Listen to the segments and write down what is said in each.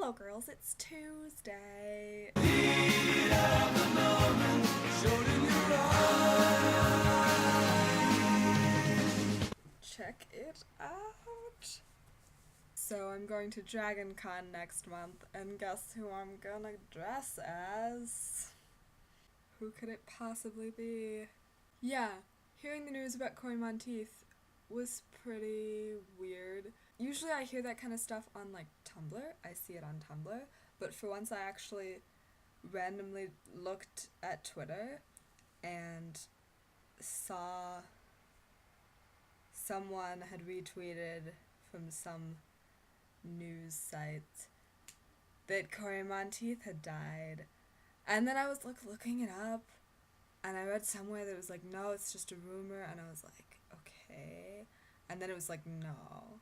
Hello girls, it's Tuesday. Check it out. So I'm going to Dragon Con next month, and guess who I'm gonna dress as? Who could it possibly be? Yeah, hearing the news about Cory Monteith was pretty weird. Usually I hear that kind of stuff on like Tumblr, I see it on Tumblr, but for once I actually randomly looked at Twitter and saw someone had retweeted from some news site that Cory Monteith had died. And then I was like looking it up, and I read somewhere that it was like, no, it's just a rumor, and I was like, okay. And then it was like, no,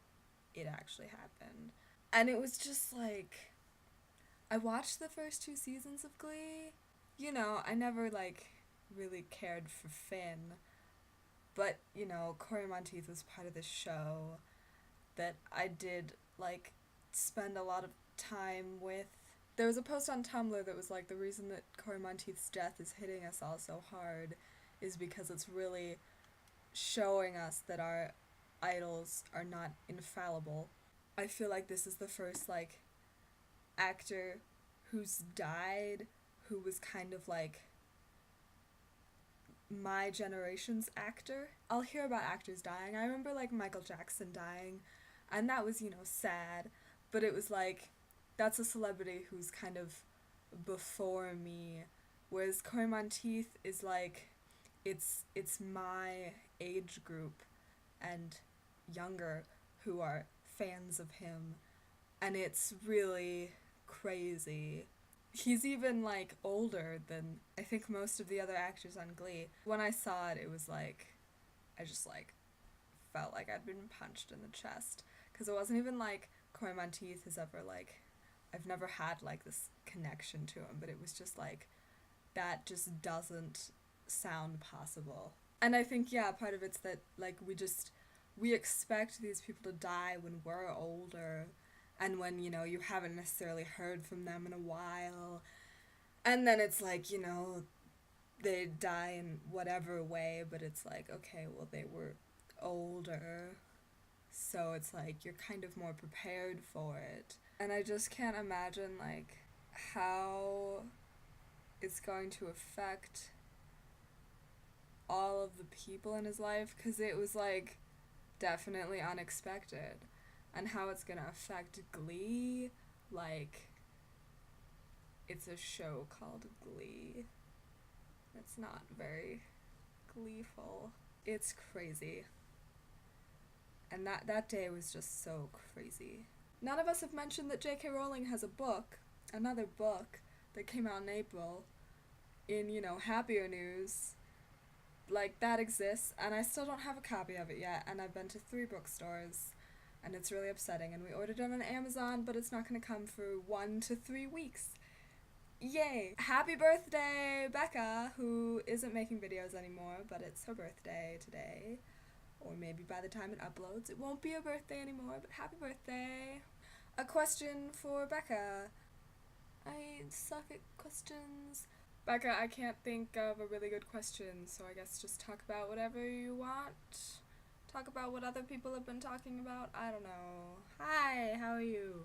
it actually happened. And it was just like, I watched the first 2 seasons of Glee. You know, I never like really cared for Finn, but you know, Cory Monteith was part of this show that I did like spend a lot of time with. There was a post on Tumblr that was like, the reason that Cory Monteith's death is hitting us all so hard is because it's really showing us that our idols are not infallible. I feel like this is the first like actor who's died who was kind of like my generation's actor. I'll hear about actors dying. I remember like Michael Jackson dying, and that was, you know, sad, but it was like, that's a celebrity who's kind of before me, whereas Cory Monteith is like, it's my age group and younger who are fans of him, and it's really crazy. He's even like older than I think most of the other actors on Glee. When I saw it, it was like, I just like felt like I'd been punched in the chest, because it wasn't even like Cory Monteith has ever like, I've never had like this connection to him, but it was just like, that just doesn't sound possible. And I think, yeah, part of it's that like we expect these people to die when we're older, and when, you know, you haven't necessarily heard from them in a while, and then it's like, you know, they die in whatever way, but it's like, okay, well, they were older, so it's like you're kind of more prepared for it. And I just can't imagine like how it's going to affect all of the people in his life, because it was like definitely unexpected, and how it's gonna affect Glee. Like, it's a show called Glee. It's not very gleeful. It's crazy. And that day was just so crazy. None of us have mentioned that J.K. Rowling has a book, another book, that came out in April. In, you know, happier news, like, that exists, and I still don't have a copy of it yet, and I've been to 3 bookstores, and it's really upsetting, and we ordered it on Amazon, but it's not gonna come for 1 to 3 weeks. Yay! Happy birthday, Becca, who isn't making videos anymore, but it's her birthday today. Or maybe by the time it uploads, it won't be her birthday anymore, but happy birthday. A question for Becca. I suck at questions. Becca, I can't think of a really good question, so I guess just talk about whatever you want. Talk about what other people have been talking about. I don't know. Hi, how are you?